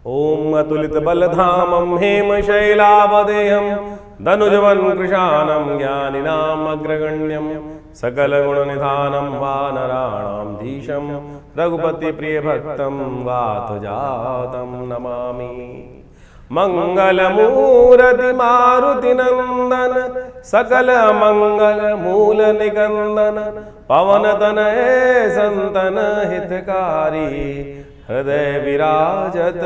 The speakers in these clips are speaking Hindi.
ओम अतुलित बलधामं हेमशैलावदेहं धनुजवन कृशानं ज्ञानिनाम् अग्रगण्यं सकलगुणनिधानं वानराणां धीशं रघुपति प्रियभक्तं वातजातं नमामि। मंगलमूर्ति मारुति नंदन सकल मंगल मूल निकंदन पवन तनय संतन हितकारी हृदय विराजत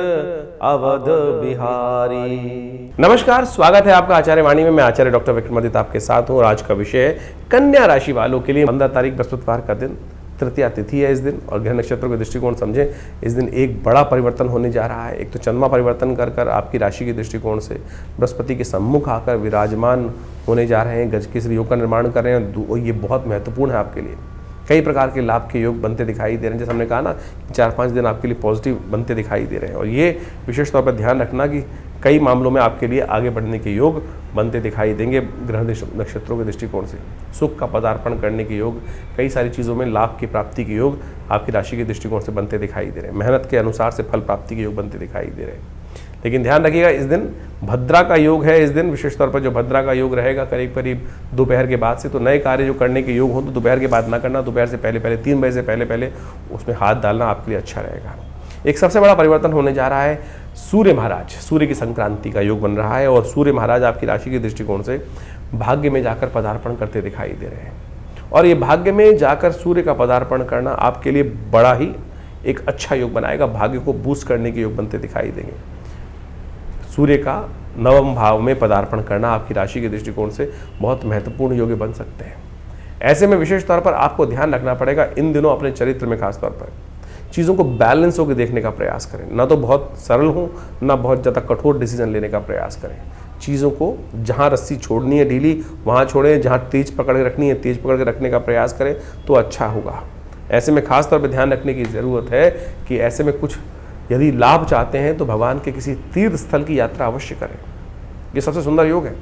अवध बिहारी। नमस्कार, स्वागत है आपका आचार्य वाणी में। मैं आचार्य डॉक्टर विक्रमादित्य आपके साथ हूँ और आज का विषय है कन्या राशि वालों के लिए 15 तारीख बृहस्पतिवार का दिन, तृतीया तिथि है इस दिन और ग्रह नक्षत्रों के दृष्टिकोण समझें। इस दिन एक बड़ा परिवर्तन होने जा रहा है। एक तो चंद्रमा परिवर्तन कर आपकी राशि के दृष्टिकोण से बृहस्पति के सम्मुख आकर विराजमान होने जा रहे हैं, गज केसरी योग का निर्माण कर रहे हैं और ये बहुत महत्वपूर्ण है आपके लिए। कई प्रकार के लाभ के योग बनते दिखाई दे रहे हैं। जैसे हमने कहा ना, 4-5 दिन आपके लिए पॉजिटिव बनते दिखाई दे रहे हैं और ये विशेष तौर पर ध्यान रखना कि कई मामलों में आपके लिए आगे बढ़ने के योग बनते दिखाई देंगे। ग्रह नक्षत्रों के दृष्टिकोण से सुख का पदार्पण करने के योग, कई सारी चीज़ों में लाभ की प्राप्ति के योग आपकी राशि के दृष्टिकोण से बनते दिखाई दे रहे हैं। मेहनत के अनुसार से फल प्राप्ति के योग बनते दिखाई दे रहे हैं। लेकिन ध्यान रखिएगा, इस दिन भद्रा का योग है। इस दिन विशेष तौर पर जो भद्रा का योग रहेगा करीब दोपहर के बाद से, तो नए कार्य जो करने के योग हो तो दोपहर के बाद ना करना, दोपहर से पहले 3 बजे से पहले उसमें हाथ डालना आपके लिए अच्छा रहेगा। एक सबसे बड़ा परिवर्तन होने जा रहा है, सूर्य महाराज, सूर्य की संक्रांति का योग बन रहा है और सूर्य महाराज आपकी राशि के दृष्टिकोण से भाग्य में जाकर पदार्पण करते दिखाई दे रहे हैं। और ये भाग्य में जाकर सूर्य का पदार्पण करना आपके लिए बड़ा ही एक अच्छा योग बनाएगा। भाग्य को बूस्ट करने के योग बनते दिखाई देंगे। सूर्य का 9वें भाव में पदार्पण करना आपकी राशि के दृष्टिकोण से बहुत महत्वपूर्ण योग बन सकते हैं। ऐसे में विशेष तौर पर आपको ध्यान रखना पड़ेगा इन दिनों अपने चरित्र में खास तौर पर चीज़ों को बैलेंस होकर देखने का प्रयास करें। ना तो बहुत सरल हो, ना बहुत ज़्यादा कठोर डिसीजन लेने का प्रयास करें। चीज़ों को जहाँ रस्सी छोड़नी है ढीली वहाँ छोड़ें, जहाँ तेज पकड़ के रखनी है तेज पकड़ के रखने का प्रयास करें तो अच्छा होगा। ऐसे में खास तौर पर ध्यान रखने की ज़रूरत है कि ऐसे में कुछ यदि लाभ चाहते हैं तो भगवान के किसी तीर्थ स्थल की यात्रा अवश्य करें। ये सबसे सुंदर योग है।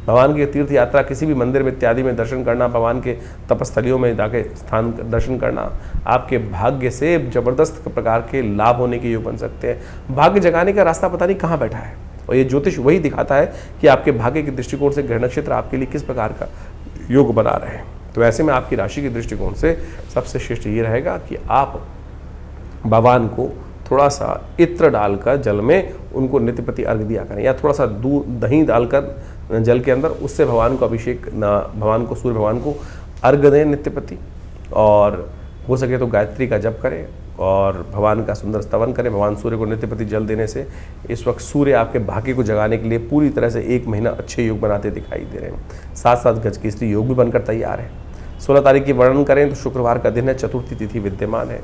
भगवान की तीर्थ यात्रा, किसी भी मंदिर में इत्यादि में दर्शन करना, भगवान के तपस्थलियों में जाके स्थान दर्शन करना आपके भाग्य से जबरदस्त प्रकार के लाभ होने के योग बन सकते हैं। भाग्य जगाने का रास्ता पता नहीं कहाँ बैठा है और ये ज्योतिष वही दिखाता है कि आपके भाग्य के दृष्टिकोण से ग्रह नक्षत्र आपके लिए किस प्रकार का योग बना रहे हैं। तो ऐसे में आपकी राशि के दृष्टिकोण से सबसे श्रेष्ठ ये रहेगा कि आप भगवान को थोड़ा सा इत्र डालकर जल में उनको नित्यप्रति अर्घ दिया करें, या थोड़ा सा दूध दही डालकर जल के अंदर उससे भगवान को अभिषेक, भगवान को, सूर्य भगवान को अर्घ दें नित्यप्रति। और हो सके तो गायत्री का जप करें और भगवान का सुंदर स्तवन करें। भगवान सूर्य को नित्यप्रति जल देने से इस वक्त सूर्य आपके भाग्य को जगाने के लिए पूरी तरह से 1 महीना अच्छे योग बनाते दिखाई दे रहे हैं। साथ साथ गज केसरी योग भी बनकर तैयार है। 16 तारीख की वर्णन करें तो शुक्रवार का दिन है, चतुर्थी तिथि विद्यमान है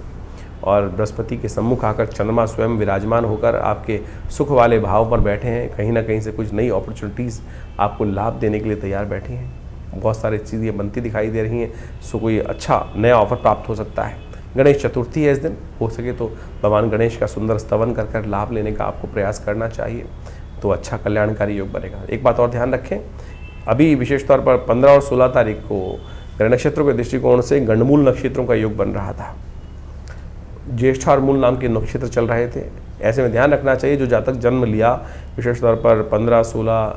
और बृहस्पति के सम्मुख आकर चंद्रमा स्वयं विराजमान होकर आपके सुख वाले भाव पर बैठे हैं। कहीं ना कहीं से कुछ नई अपॉर्चुनिटीज़ आपको लाभ देने के लिए तैयार बैठी हैं। बहुत सारी चीज़ें बनती दिखाई दे रही हैं। सो कोई अच्छा नया ऑफर प्राप्त हो सकता है। गणेश चतुर्थी है इस दिन, हो सके तो भगवान गणेश का सुंदर स्तवन कर लाभ लेने का आपको प्रयास करना चाहिए, तो अच्छा कल्याणकारी योग बनेगा। एक बात और ध्यान रखें, अभी विशेष तौर पर 15 और 16 तारीख को ग्रह नक्षत्रों के दृष्टिकोण से गंडमूल नक्षत्रों का योग बन रहा था। ज्येष्ठ और मूल नाम के नक्षत्र चल रहे थे। ऐसे में ध्यान रखना चाहिए जो जातक जन्म लिया विशेष तौर पर 15-16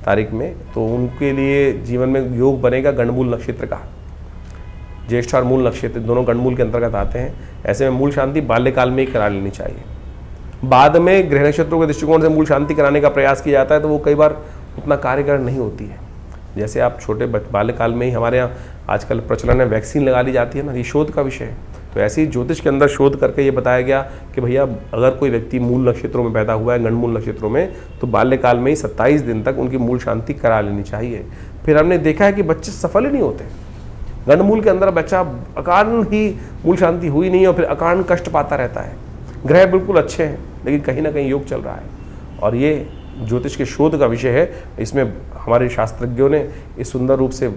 तारीख में, तो उनके लिए जीवन में योग बनेगा गंडमूल नक्षत्र का। ज्येष्ठ और मूल नक्षत्र दोनों गंडमूल के अंतर्गत आते हैं। ऐसे में मूल शांति बाल्यकाल में ही करा लेनी चाहिए। बाद में ग्रह नक्षत्रों के दृष्टिकोण से मूल शांति कराने का प्रयास किया जाता है तो वो कई बार उतना कार्यकर नहीं होती है। जैसे आप छोटे बाल्यकाल में ही, हमारे यहाँ आजकल प्रचलन है वैक्सीन लगा ली जाती है ना, ये शोध का विषय है। तो ऐसे ही ज्योतिष के अंदर शोध करके ये बताया गया कि भैया अगर कोई व्यक्ति मूल नक्षत्रों में पैदा हुआ है, गंडमूल नक्षत्रों में, तो बाल्यकाल में ही 27 दिन तक उनकी मूल शांति करा लेनी चाहिए। फिर हमने देखा है कि बच्चे सफल ही नहीं होते। गंडमूल के अंदर बच्चा अकारण ही मूल शांति हुई नहीं और फिर अकारण कष्ट पाता रहता है। ग्रह बिल्कुल अच्छे हैं लेकिन कहीं ना कहीं योग चल रहा है और ये ज्योतिष के शोध का विषय है। इसमें हमारे शास्त्रज्ञों ने इस सुंदर रूप से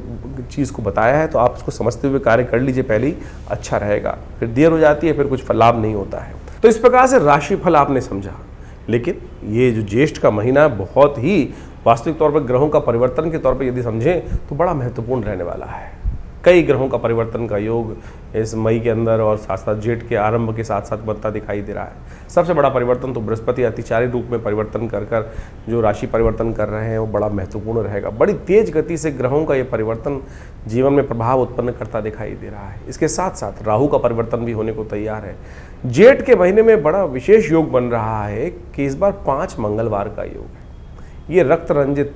चीज़ को बताया है, तो आप इसको समझते हुए कार्य कर लीजिए पहले ही, अच्छा रहेगा। फिर देर हो जाती है, फिर कुछ लाभ नहीं होता है। तो इस प्रकार से राशिफल आपने समझा, लेकिन ये जो ज्येष्ठ का महीना बहुत ही वास्तविक तौर पर ग्रहों का परिवर्तन के तौर पर यदि समझें तो बड़ा महत्वपूर्ण रहने वाला है। कई ग्रहों का परिवर्तन का योग इस मई के अंदर और साथ साथ जेठ के आरंभ के साथ साथ बनता दिखाई दे रहा है। सबसे बड़ा परिवर्तन तो बृहस्पति अतिचारी रूप में परिवर्तन कर जो राशि परिवर्तन कर रहे हैं वो बड़ा महत्वपूर्ण रहेगा। बड़ी तेज गति से ग्रहों का ये परिवर्तन जीवन में प्रभाव उत्पन्न करता दिखाई दे रहा है। इसके साथ साथ राहु का परिवर्तन भी होने को तैयार है। जेठ के महीने में बड़ा विशेष योग बन रहा है कि इस बार 5 मंगलवार का योग है। ये रक्त रंजित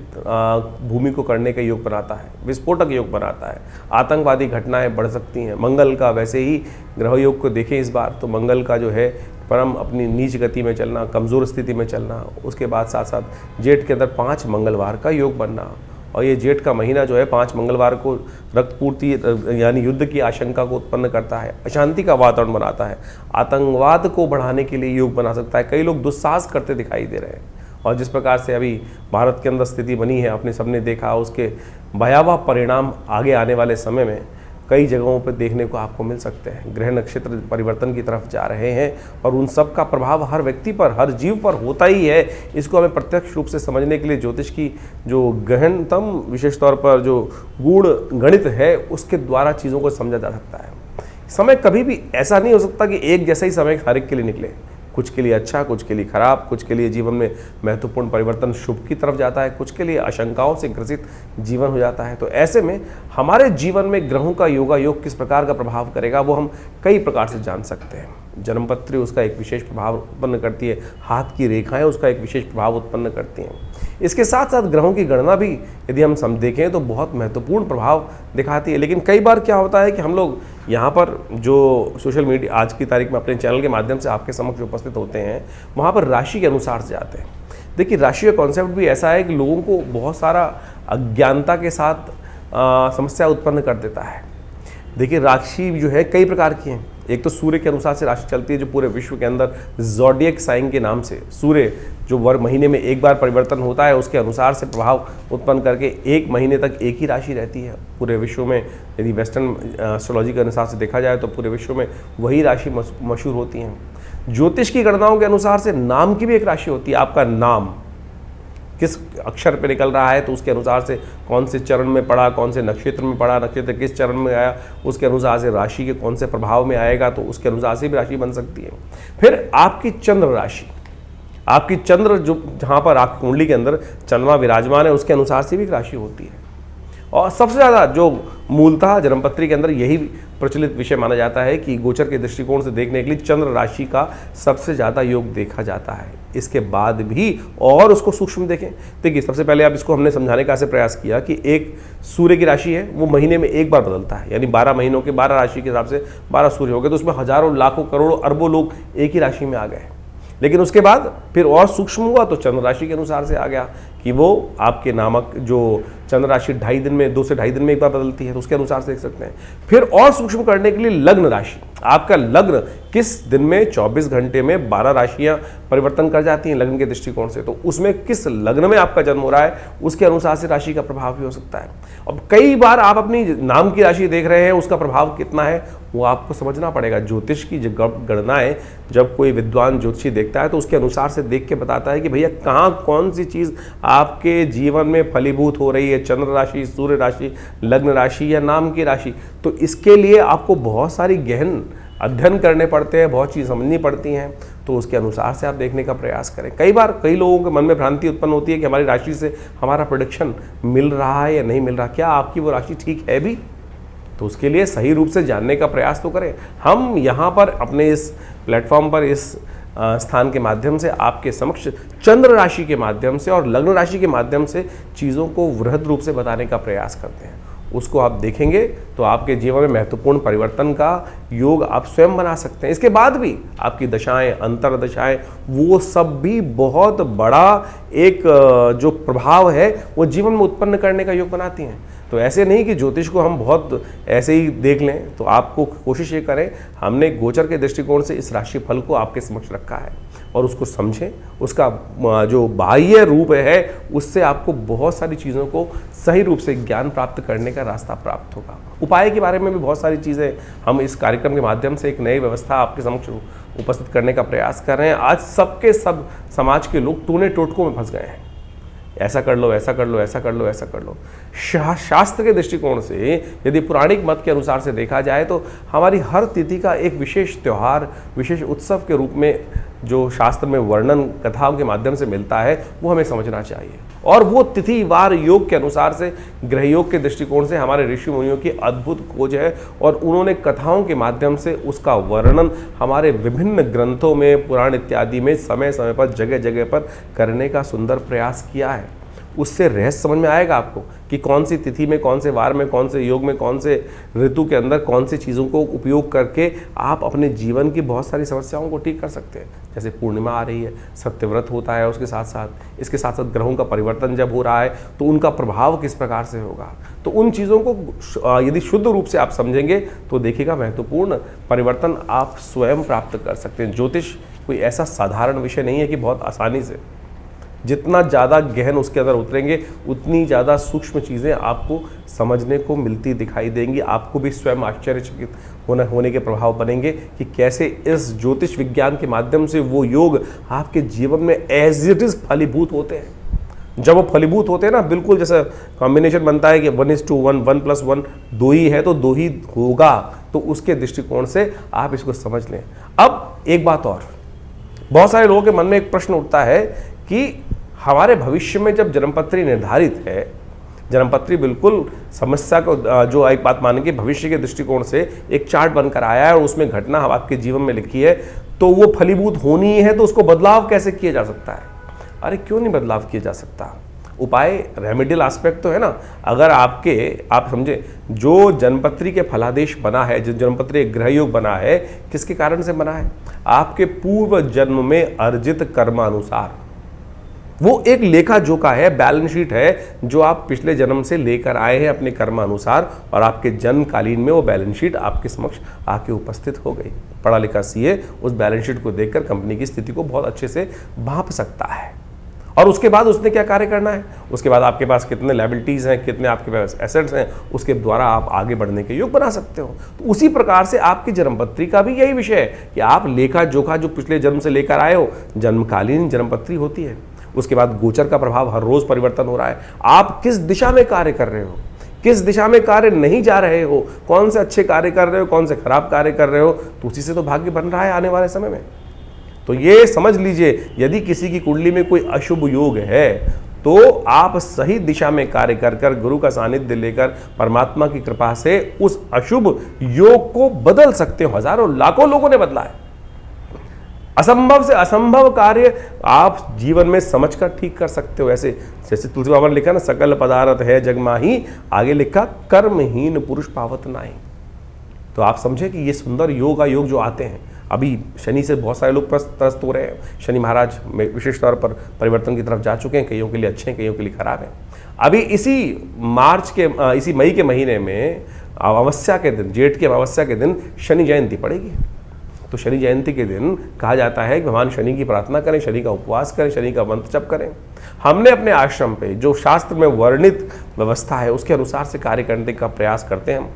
भूमि को करने का योग बनाता है, विस्फोटक योग बनाता है। आतंकवादी घटनाएं बढ़ सकती हैं। मंगल का वैसे ही ग्रह योग को देखें इस बार तो मंगल का जो है परम अपनी नीच गति में चलना, कमज़ोर स्थिति में चलना, उसके बाद साथ साथ जेठ के अंदर 5 मंगलवार का योग बनना। और ये जेठ का महीना जो है 5 मंगलवार को रक्तपूर्ति यानी युद्ध की आशंका को उत्पन्न करता है, अशांति का वातावरण बनाता है, आतंकवाद को बढ़ाने के लिए योग बना सकता है। कई लोग दुस्साहस करते दिखाई दे रहे हैं और जिस प्रकार से अभी भारत के अंदर स्थिति बनी है आपने सबने देखा, उसके भयावह परिणाम आगे आने वाले समय में कई जगहों पर देखने को आपको मिल सकते हैं। ग्रह नक्षत्र परिवर्तन की तरफ जा रहे हैं और उन सब का प्रभाव हर व्यक्ति पर, हर जीव पर होता ही है। इसको हमें प्रत्यक्ष रूप से समझने के लिए ज्योतिष की जो गहनतम विशेष तौर पर जो गूढ़ गणित है उसके द्वारा चीज़ों को समझा जा सकता है। समय कभी भी ऐसा नहीं हो सकता कि एक जैसा ही समय हर एक के लिए निकले। कुछ के लिए अच्छा, कुछ के लिए खराब, कुछ के लिए जीवन में महत्वपूर्ण परिवर्तन शुभ की तरफ जाता है, कुछ के लिए आशंकाओं से ग्रसित जीवन हो जाता है। तो ऐसे में हमारे जीवन में ग्रहों का योगा योग किस प्रकार का प्रभाव करेगा वो हम कई प्रकार से जान सकते हैं। जन्मपत्री उसका एक विशेष प्रभाव उत्पन्न करती है, हाथ की रेखाएं उसका एक विशेष प्रभाव उत्पन्न करती हैं। इसके साथ साथ ग्रहों की गणना भी यदि हम देखें तो बहुत महत्वपूर्ण प्रभाव दिखाती है। लेकिन कई बार क्या होता है कि हम लोग यहाँ पर जो सोशल मीडिया आज की तारीख में अपने चैनल के माध्यम से आपके समक्ष उपस्थित होते हैं वहाँ पर राशि के अनुसार से जाते हैं। देखिए राशि का कॉन्सेप्ट भी ऐसा है कि लोगों को बहुत सारा अज्ञानता के साथ समस्या उत्पन्न कर देता है। देखिए राशि जो है कई प्रकार की हैं। एक तो सूर्य के अनुसार से राशि चलती है जो पूरे विश्व के अंदर ज़ोडिएक साइन के नाम से सूर्य जो महीने में एक बार परिवर्तन होता है उसके अनुसार से प्रभाव उत्पन्न करके एक महीने तक एक ही राशि रहती है पूरे विश्व में। यदि वेस्टर्न एस्ट्रोलॉजी के अनुसार से देखा जाए तो पूरे विश्व में वही राशि मशहूर होती हैं। ज्योतिष की गणनाओं के अनुसार से नाम की भी एक राशि होती है। आपका नाम किस अक्षर पे निकल रहा है तो उसके अनुसार से कौन से चरण में पड़ा, कौन से नक्षत्र में पड़ा, नक्षत्र किस चरण में आया, उसके अनुसार से राशि के कौन से प्रभाव में आएगा तो उसके अनुसार से भी राशि बन सकती है। फिर आपकी चंद्र राशि, आपकी चंद्र जो जहाँ पर आपकी कुंडली के अंदर चंद्रमा विराजमान है उसके अनुसार से भी राशि होती है। और सबसे ज़्यादा जो मूलतः जन्मपत्री के अंदर यही प्रचलित विषय माना जाता है कि गोचर के दृष्टिकोण से देखने के लिए चंद्र राशि का सबसे ज़्यादा योग देखा जाता है। इसके बाद भी और उसको सूक्ष्म देखें। देखिए सबसे पहले आप इसको हमने समझाने का ऐसे प्रयास किया कि एक सूर्य की राशि है वो महीने में एक बार बदलता है, यानी 12 महीनों के 12 राशि के हिसाब से 12 सूर्य हो गए तो उसमें हजारों लाखों करोड़ों अरबों लोग एक ही राशि में आ गए। लेकिन उसके बाद फिर और सूक्ष्म हुआ तो चंद्र राशि के अनुसार से आ गया कि वो आपके नामक जो चंद्र राशि 2.5 दिन में 2 से 2.5 दिन में एक बार बदलती है तो उसके अनुसार से देख सकते हैं। फिर और सूक्ष्म करने के लिए लग्न राशि, आपका लग्न किस दिन में 24 घंटे में 12 राशियां परिवर्तन कर जाती हैं लग्न के दृष्टिकोण से, तो उसमें किस लग्न में आपका जन्म हो रहा है उसके अनुसार से राशि का प्रभाव भी हो सकता है। अब कई बार आप अपनी नाम की राशि देख रहे हैं, उसका प्रभाव कितना है वो आपको समझना पड़ेगा। ज्योतिष की गणनाएं जब कोई विद्वान ज्योतिषी देखता है तो उसके अनुसार से देख के बताता है कि भैया कहाँ कौन सी चीज़ आपके जीवन में फलीभूत हो रही है, चंद्र राशि, सूर्य राशि, लग्न राशि या नाम की राशि। तो इसके लिए आपको बहुत सारी गहन अध्ययन करने पड़ते हैं, बहुत चीज़ समझनी पड़ती हैं, तो उसके अनुसार से आप देखने का प्रयास करें। कई बार कई लोगों के मन में भ्रांति उत्पन्न होती है कि हमारी राशि से हमारा प्रेडिक्शन मिल रहा है या नहीं मिल रहा, क्या आपकी वो राशि ठीक है भी, तो उसके लिए सही रूप से जानने का प्रयास तो करें। हम यहाँ पर अपने इस प्लेटफॉर्म पर इस स्थान के माध्यम से आपके समक्ष चंद्र राशि के माध्यम से और लग्न राशि के माध्यम से चीज़ों को वृहद रूप से बताने का प्रयास करते हैं। उसको आप देखेंगे तो आपके जीवन में महत्वपूर्ण परिवर्तन का योग आप स्वयं बना सकते हैं। इसके बाद भी आपकी दशाएं, अंतरदशाएं, वो सब भी बहुत बड़ा एक जो प्रभाव है वो जीवन में उत्पन्न करने का योग बनाती हैं। तो ऐसे नहीं कि ज्योतिष को हम बहुत ऐसे ही देख लें, तो आपको कोशिश ये करें, हमने गोचर के दृष्टिकोण से इस राशि फल को आपके समक्ष रखा है और उसको समझें। उसका जो बाह्य रूप है उससे आपको बहुत सारी चीज़ों को सही रूप से ज्ञान प्राप्त करने का रास्ता प्राप्त होगा। उपाय के बारे में भी बहुत सारी चीज़ें हम इस कार्यक्रम के माध्यम से एक नई व्यवस्था आपके समक्ष उपस्थित करने का प्रयास कर रहे हैं। आज सबके सब समाज के लोग टूने टोटकों में फंस गए हैं। ऐसा कर लो, ऐसा कर लो, ऐसा कर लो, ऐसा कर लो। शास्त्र के दृष्टिकोण से यदि पौराणिक मत के अनुसार से देखा जाए तो हमारी हर तिथि का एक विशेष त्यौहार, विशेष उत्सव के रूप में जो शास्त्र में वर्णन कथाओं के माध्यम से मिलता है वो हमें समझना चाहिए। और वो तिथि वार योग के अनुसार से, ग्रह योग के दृष्टिकोण से हमारे ऋषि मुनियों की अद्भुत खोज है और उन्होंने कथाओं के माध्यम से उसका वर्णन हमारे विभिन्न ग्रंथों में, पुराण इत्यादि में समय समय पर, जगह जगह पर करने का सुंदर प्रयास किया है। उससे रहस्य समझ में आएगा आपको कि कौन सी तिथि में, कौन से वार में, कौन से योग में, कौन से ऋतु के अंदर कौन सी चीज़ों को उपयोग करके आप अपने जीवन की बहुत सारी समस्याओं को ठीक कर सकते हैं। जैसे पूर्णिमा आ रही है, सत्यव्रत होता है, उसके साथ साथ इसके साथ साथ ग्रहों का परिवर्तन जब हो रहा है तो उनका प्रभाव किस प्रकार से होगा। तो उन चीज़ों को यदि शुद्ध रूप से आप समझेंगे तो देखिएगा महत्वपूर्ण परिवर्तन आप स्वयं प्राप्त कर सकते हैं। ज्योतिष कोई ऐसा साधारण विषय नहीं है कि बहुत आसानी से, जितना ज़्यादा गहन उसके अंदर उतरेंगे उतनी ज़्यादा सूक्ष्म चीज़ें आपको समझने को मिलती दिखाई देंगी। आपको भी स्वयं आश्चर्यचकित होने के प्रभाव बनेंगे कि कैसे इस ज्योतिष विज्ञान के माध्यम से वो योग आपके जीवन में एज इट इज़ फलीभूत होते हैं। जब वो फलीभूत होते हैं ना, बिल्कुल जैसा कॉम्बिनेशन बनता है कि 1:1, 1+1 2 ही है तो 2 ही होगा, तो उसके दृष्टिकोण से आप इसको समझ लें। अब एक बात और, बहुत सारे लोगों के मन में एक प्रश्न उठता है कि हमारे भविष्य में जब जन्मपत्री निर्धारित है, जन्मपत्री बिल्कुल समस्या को जो एक बात माने कि भविष्य के दृष्टिकोण से एक चार्ट बनकर आया है और उसमें घटना आपके जीवन में लिखी है, तो वो फलीभूत होनी है, तो उसको बदलाव कैसे किया जा सकता है? अरे क्यों नहीं बदलाव किया जा सकता? उपाय रेमेडियल एस्पेक्ट तो है ना। अगर आप समझे, जो जन्मपत्री के फलादेश बना है, जो जन्मपत्री ग्रह योग बना है, किसके कारण से बना है? आपके पूर्व जन्म में अर्जित कर्मानुसार। वो एक लेखा जोखा है, बैलेंस शीट है जो आप पिछले जन्म से लेकर आए हैं अपने कर्मानुसार, और आपके जन्मकालीन में वो बैलेंस शीट आपके समक्ष आके उपस्थित हो गई। पढ़ा लिखा सीए उस बैलेंस शीट को देखकर कंपनी की स्थिति को बहुत अच्छे से भांप सकता है। और उसके बाद उसने क्या कार्य करना है, उसके बाद आपके पास कितने लायबिलिटीज़ हैं, कितने आपके पास एसेट्स हैं, उसके द्वारा आप आगे बढ़ने के योग बना सकते हो। तो उसी प्रकार से आपकी जन्मपत्री का भी यही विषय है कि आप लेखा जोखा जो पिछले जन्म से लेकर आए हो, जन्मकालीन जन्मपत्री होती है। उसके बाद गोचर का प्रभाव हर रोज परिवर्तन हो रहा है। आप किस दिशा में कार्य कर रहे हो, किस दिशा में कार्य नहीं जा रहे हो, कौन से अच्छे कार्य कर रहे हो, कौन से खराब कार्य कर रहे हो, तो उसी से तो भाग्य बन रहा है आने वाले समय में। तो ये समझ लीजिए, यदि किसी की कुंडली में कोई अशुभ योग है तो आप सही दिशा में कार्य कर कर, गुरु का सानिध्य लेकर, परमात्मा की कृपा से उस अशुभ योग को बदल सकते हो। हजारों लाखों लोगों ने बदला है। असंभव से असंभव कार्य आप जीवन में समझकर ठीक कर सकते हो। ऐसे जैसे तुलसी बाबा ने लिखा ना, सकल पदार्थ है जग माही, आगे लिखा कर्महीन पुरुष पावत नाही। तो आप समझे कि ये सुंदर योग जो आते हैं, अभी शनि से बहुत सारे लोग त्रस्त हो रहे हैं। शनि महाराज विशेष तौर पर परिवर्तन की तरफ जा चुके हैं, कईयों के लिए अच्छे हैं, कईयों के लिए खराब हैं। अभी इसी मई के महीने में अमावस्या के दिन, जेठ की अमावस्या के दिन शनि जयंती पड़ेगी। तो शनि जयंती के दिन कहा जाता है कि भगवान शनि की प्रार्थना करें, शनि का उपवास करें, शनि का मंत्र जप करें। हमने अपने आश्रम पे जो शास्त्र में वर्णित व्यवस्था है उसके अनुसार से कार्य करने का प्रयास करते हैं हम।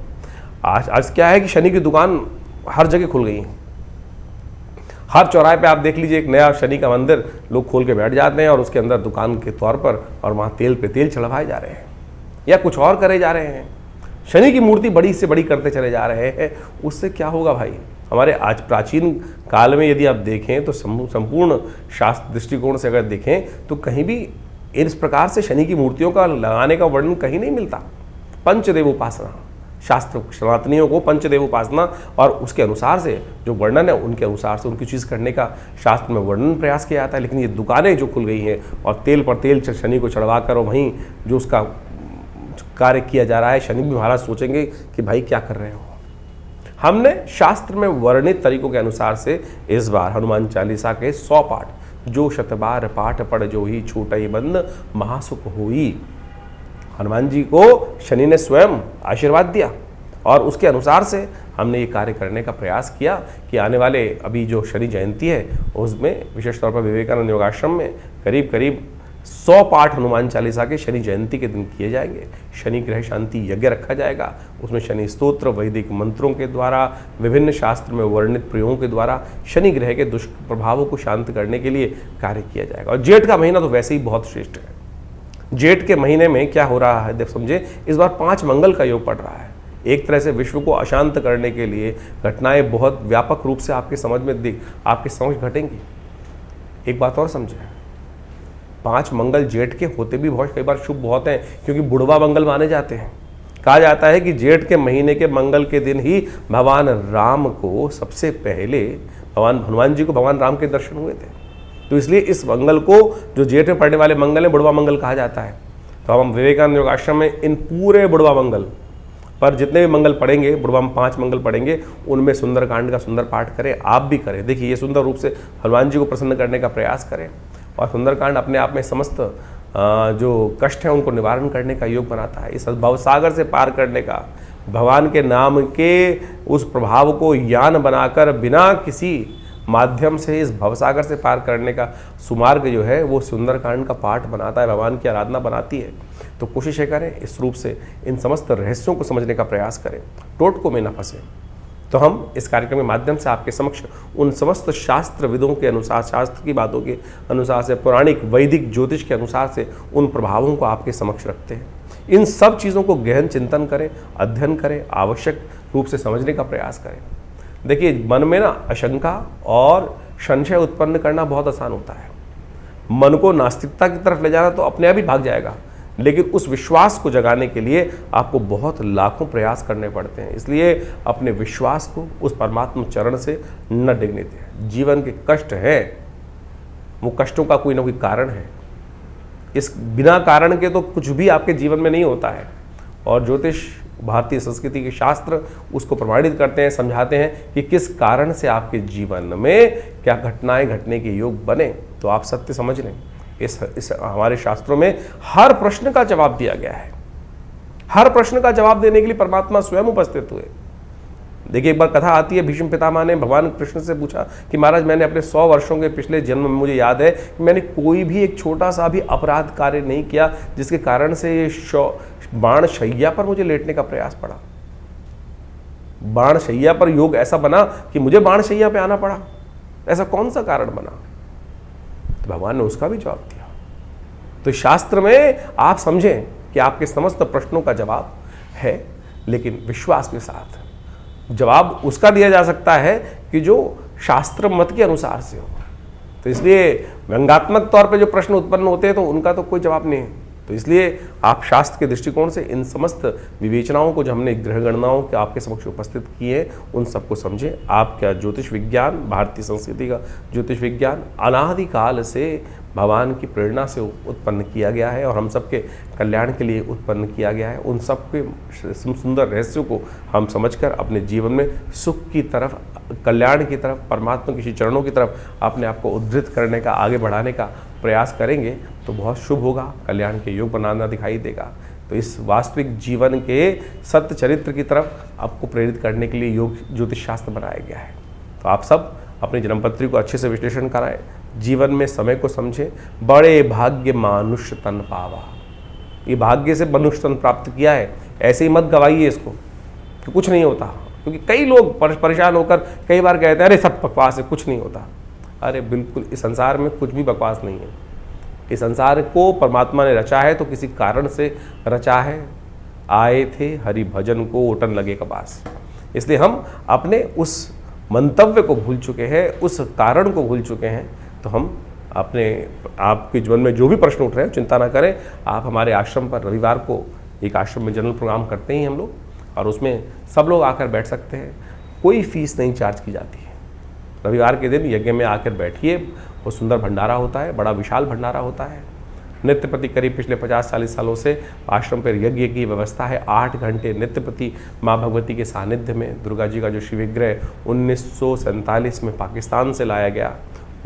आज क्या है कि शनि की दुकान हर जगह खुल गई है। हर चौराहे पे आप देख लीजिए, एक नया शनि का मंदिर लोग खोल के बैठ जाते हैं और उसके अंदर दुकान के तौर पर, और वहाँ तेल पे तेल चढ़वाए जा रहे हैं या कुछ और करे जा रहे हैं। शनि की मूर्ति बड़ी से बड़ी करते चले जा रहे हैं। उससे क्या होगा भाई? हमारे आज प्राचीन काल में यदि आप देखें तो संपूर्ण शास्त्र दृष्टिकोण से अगर देखें तो कहीं भी इस प्रकार से शनि की मूर्तियों का लगाने का वर्णन कहीं नहीं मिलता। पंचदेव उपासना, शास्त्र सनातनियों को पंचदेव उपासना और उसके अनुसार से जो वर्णन है उनके अनुसार से उनकी चीज़ करने का शास्त्र में वर्णन प्रयास किया जाता है। लेकिन ये दुकानें जो खुल गई हैं और तेल पर तेल शनि को चढ़वा कर, और वहीं जो उसका कार्य किया जा रहा है, शनि भी महाराज सोचेंगे कि भाई क्या कर रहे हो। हमने शास्त्र में वर्णित तरीकों के अनुसार से इस बार हनुमान चालीसा के 100 पाठ, जो शतबार पाठ पढ़ जो ही छूटई बंद महासुख हुई, हनुमान जी को शनि ने स्वयं आशीर्वाद दिया और उसके अनुसार से हमने ये कार्य करने का प्रयास किया कि आने वाले अभी जो शनि जयंती है उसमें विशेष तौर पर विवेकानंद योगाश्रम में करीब करीब 100 पाठ हनुमान चालीसा के शनि जयंती के दिन किए जाएंगे। शनि ग्रह शांति यज्ञ रखा जाएगा, उसमें शनि स्तोत्र वैदिक मंत्रों के द्वारा, विभिन्न शास्त्र में वर्णित प्रयोगों के द्वारा शनि ग्रह के दुष्प्रभावों को शांत करने के लिए कार्य किया जाएगा। और जेठ का महीना तो वैसे ही बहुत श्रेष्ठ है। जेठ के महीने में क्या हो रहा है, देख समझे, इस बार 5 मंगल का योग पड़ रहा है। एक तरह से विश्व को अशांत करने के लिए घटनाएं बहुत व्यापक रूप से आपके समझ घटेंगी। एक बात और समझे, 5 मंगल जेठ के होते भी बहुत कई बार शुभ बहुत हैं, क्योंकि बुढ़वा मंगल माने जाते हैं। कहा जाता है कि जेठ के महीने के मंगल के दिन ही भगवान राम को सबसे पहले भगवान हनुमान जी को भगवान राम के दर्शन हुए थे। तो इसलिए इस मंगल को, जो जेठ में पड़ने वाले मंगल है, बुढ़वा मंगल कहा जाता है। तो हम विवेकानंद योग आश्रम में इन पूरे बुढ़वा मंगल पर जितने भी मंगल पढ़ेंगे, बुढ़वा में 5 मंगल पढ़ेंगे, उनमें सुंदरकांड का सुंदर पाठ करें, आप भी करें। देखिए ये सुंदर रूप से हनुमान जी को प्रसन्न करने का प्रयास करें, और सुंदरकांड अपने आप में समस्त जो कष्ट हैं उनको निवारण करने का योग बनाता है। इस भवसागर से पार करने का, भगवान के नाम के उस प्रभाव को यान बनाकर बिना किसी माध्यम से इस भवसागर से पार करने का सुमार्ग जो है वो सुंदरकांड का पाठ बनाता है, भगवान की आराधना बनाती है। तो कोशिश ये करें इस रूप से इन समस्त रहस्यों को समझने का प्रयास करें, टोटकों में न फंसे। तो हम इस कार्यक्रम के माध्यम से आपके समक्ष उन समस्त शास्त्र विदों के अनुसार, शास्त्र की बातों के अनुसार से, पौराणिक वैदिक ज्योतिष के अनुसार से उन प्रभावों को आपके समक्ष रखते हैं। इन सब चीज़ों को गहन चिंतन करें, अध्ययन करें, आवश्यक रूप से समझने का प्रयास करें। देखिए मन में ना आशंका और संशय उत्पन्न करना बहुत आसान होता है। मन को नास्तिकता की तरफ ले जाना तो अपने आप ही भाग जाएगा, लेकिन उस विश्वास को जगाने के लिए आपको बहुत लाखों प्रयास करने पड़ते हैं। इसलिए अपने विश्वास को उस परमात्मा चरण से न डिगने दें। जीवन के कष्ट हैं, वो कष्टों का कोई ना कोई कारण है। इस बिना कारण के तो कुछ भी आपके जीवन में नहीं होता है, और ज्योतिष, भारतीय संस्कृति के शास्त्र उसको प्रमाणित करते हैं, समझाते हैं कि किस कारण से आपके जीवन में क्या घटनाएं घटने के योग बने। तो आप सत्य समझ लें, इस हमारे शास्त्रों में हर प्रश्न का जवाब दिया गया है। हर प्रश्न का जवाब देने के लिए परमात्मा स्वयं उपस्थित हुए। देखिए एक बार कथा आती है, भीष्म पितामह ने भगवान कृष्ण से पूछा कि महाराज मैंने अपने 100 वर्षों के पिछले जन्म में मुझे याद है कि मैंने कोई भी एक छोटा सा भी अपराध कार्य नहीं किया जिसके कारण से ये बाण शैया पर मुझे लेटने का प्रयास पड़ा। बाण शैया पर योग ऐसा बना कि मुझे बाण शैया पे आना पड़ा, ऐसा कौन सा कारण बना? तो भगवान ने उसका भी जवाब दिया। तो शास्त्र में आप समझें कि आपके समस्त प्रश्नों का जवाब है, लेकिन विश्वास के साथ जवाब उसका दिया जा सकता है कि जो शास्त्र मत के अनुसार से हो। तो इसलिए व्यंगात्मक तौर पे जो प्रश्न उत्पन्न होते हैं तो उनका तो कोई जवाब नहीं है। तो इसलिए आप शास्त्र के दृष्टिकोण से इन समस्त विवेचनाओं को जो हमने ग्रह गणनाओं के आपके समक्ष उपस्थित किए उन सबको समझें। आपका ज्योतिष विज्ञान, भारतीय संस्कृति का ज्योतिष विज्ञान अनादिकाल से भगवान की प्रेरणा से उत्पन्न किया गया है और हम सबके कल्याण के लिए उत्पन्न किया गया है। उन सब के सुंदर रहस्यों को हम समझकर अपने जीवन में सुख की तरफ, कल्याण की तरफ, परमात्मा के चरणों की तरफ अपने आप को उद्धृत करने का, आगे बढ़ाने का प्रयास करेंगे तो बहुत शुभ होगा, कल्याण के योग बनाना दिखाई देगा। तो इस वास्तविक जीवन के सत्य चरित्र की तरफ आपको प्रेरित करने के लिए योग ज्योतिष शास्त्र बनाया गया है। तो आप सब अपनी जन्मपत्री को अच्छे से विश्लेषण कराएं, जीवन में समय को समझें। बड़े भाग्य मानुष्य तन पावा, ये भाग्य से मनुष्य तन प्राप्त किया है, ऐसे ही मत गवाइए इसको कि कुछ नहीं होता। क्योंकि कई लोग परेशान होकर कई बार कहते हैं अरे सब बकवास है, कुछ नहीं होता। अरे बिल्कुल, इस संसार में कुछ भी बकवास नहीं है। इस संसार को परमात्मा ने रचा है तो किसी कारण से रचा है। आए थे हरि भजन को ओटन लगे कपास। इसलिए हम अपने उस मंतव्य को भूल चुके हैं, उस कारण को भूल चुके हैं। तो हम अपने आपके जीवन में जो भी प्रश्न उठ रहे हैं चिंता ना करें। आप हमारे आश्रम पर रविवार को एक आश्रम में जनरल प्रोग्राम करते ही हम लोग, और उसमें सब लोग आकर बैठ सकते हैं, कोई फीस नहीं चार्ज की जाती है। रविवार के दिन यज्ञ में आकर बैठिए, वो सुंदर भंडारा होता है, बड़ा विशाल भंडारा होता है। नित्य प्रति करीब पिछले 50-40 सालों से आश्रम पर यज्ञ की व्यवस्था है। 8 घंटे नित्य प्रति माँ भगवती के सानिध्य में दुर्गा जी का जो शिवविग्रह 1947 में पाकिस्तान से लाया गया,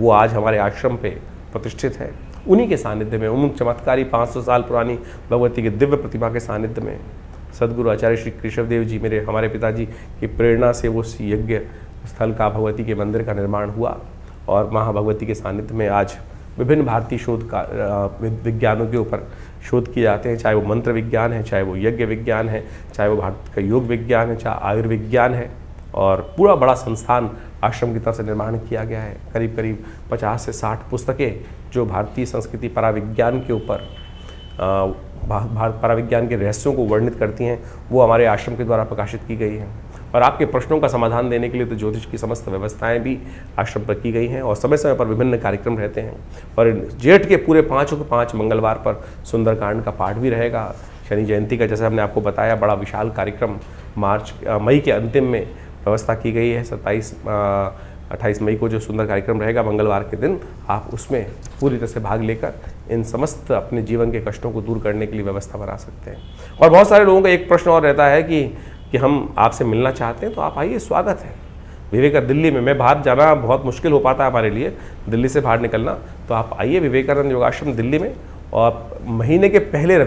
वो आज हमारे आश्रम पे प्रतिष्ठित है। उन्हीं के सानिध्य में, उन चमत्कारी 500 साल पुरानी भगवती के दिव्य प्रतिमा के सानिध्य में सदगुरु आचार्य श्री केशव देव जी, हमारे पिताजी की प्रेरणा से वो यज्ञ स्थल का, भगवती के मंदिर का निर्माण हुआ। और महाभगवती के सानिध्य में आज विभिन्न भारतीय शोध का विज्ञानों के ऊपर शोध किए जाते हैं, चाहे वो मंत्र विज्ञान है, चाहे वो यज्ञ विज्ञान है, चाहे वो भारत का योग विज्ञान है, चाहे आयुर्विज्ञान है। और पूरा बड़ा संस्थान आश्रम की तरफ से निर्माण किया गया है। करीब करीब 50 से 60 पुस्तकें जो भारतीय संस्कृति पराविज्ञान के ऊपर भारत पराविज्ञान के रहस्यों को वर्णित करती हैं, वो हमारे आश्रम के द्वारा प्रकाशित की गई हैं। और आपके प्रश्नों का समाधान देने के लिए तो ज्योतिष की समस्त व्यवस्थाएं भी आश्रम पर की गई हैं और समय समय पर विभिन्न कार्यक्रम रहते हैं। और जेठ के पूरे 5 के 5 मंगलवार पर सुंदरकांड का पाठ भी रहेगा। शनि जयंती का, जैसे हमने आपको बताया, बड़ा विशाल कार्यक्रम मई के अंतिम में व्यवस्था की गई है। 28 मई को जो सुंदर कार्यक्रम रहेगा मंगलवार के दिन, आप उसमें पूरी तरह से भाग लेकर इन समस्त अपने जीवन के कष्टों को दूर करने के लिए व्यवस्था बना सकते हैं। और बहुत सारे लोगों का एक प्रश्न और रहता है कि हम आपसे मिलना चाहते हैं, तो आप आइए, स्वागत है। विवेकानंद दिल्ली में, मैं बाहर जाना बहुत मुश्किल हो पाता है हमारे लिए, दिल्ली से बाहर निकलना, तो आप आइए विवेकानंद योगाश्रम दिल्ली में। और महीने के पहले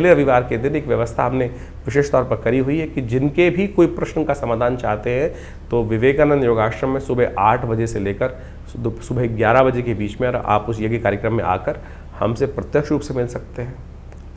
रविवार के दिन एक व्यवस्था हमने विशेष तौर पर करी हुई है कि जिनके भी कोई प्रश्न का समाधान चाहते हैं तो विवेकानंद योगाश्रम में सुबह 8 बजे से लेकर सुबह 11 बजे के बीच में आप उस यज्ञ कार्यक्रम में आकर हमसे प्रत्यक्ष रूप से मिल सकते हैं,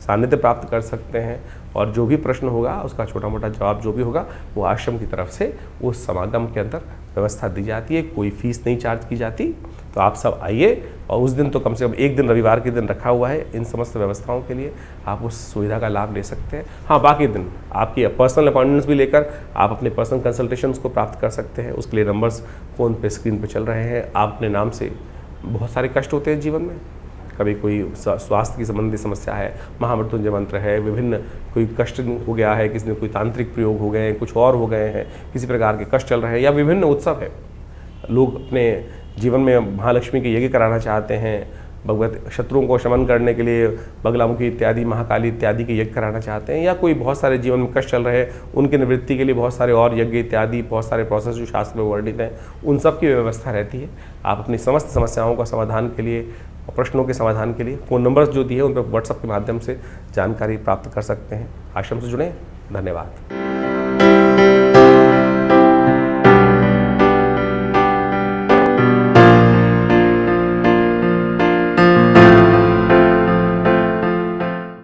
सानिध्य प्राप्त कर सकते हैं। और जो भी प्रश्न होगा उसका छोटा मोटा जवाब जो भी होगा वो आश्रम की तरफ से उस समागम के अंदर व्यवस्था दी जाती है, कोई फीस नहीं चार्ज की जाती। तो आप सब आइए, और उस दिन तो कम से कम एक दिन रविवार के दिन रखा हुआ है इन समस्त व्यवस्थाओं के लिए, आप उस सुविधा का लाभ ले सकते हैं। हाँ, बाकी दिन आपकी पर्सनल अपॉइंटमेंट्स भी लेकर आप अपने पर्सनल कंसल्टेशंस को प्राप्त कर सकते हैं। उसके लिए नंबर्स फ़ोन पे स्क्रीन पे चल रहे हैं। आप अपने नाम से, बहुत सारे कष्ट होते हैं जीवन में, कभी कोई स्वास्थ्य की संबंधी समस्या है, महामृत्युंजय मंत्र है, विभिन्न कोई कष्ट हो गया है, किसी ने कोई तांत्रिक प्रयोग हो गए हैं, कुछ और हो गए हैं, किसी प्रकार के कष्ट चल रहे हैं, या विभिन्न उत्सव है, लोग अपने जीवन में महालक्ष्मी के यज्ञ कराना चाहते हैं, भगवत शत्रुओं को शमन करने के लिए बगलामुखी इत्यादि, महाकाली इत्यादि के यज्ञ कराना चाहते हैं, या कोई बहुत सारे जीवन में कष्ट चल रहे हैं उनकी निवृत्ति के लिए बहुत सारे और यज्ञ इत्यादि, बहुत सारे प्रोसेस जो शास्त्र में वर्णित हैं, उन सब की व्यवस्था रहती है। आप अपनी समस्त समस्याओं का समाधान के लिए, प्रश्नों के समाधान के लिए फ़ोन नंबर्स जो दिए उन पर व्हाट्सएप के माध्यम से जानकारी प्राप्त कर सकते हैं। आश्रम से जुड़ें। धन्यवाद।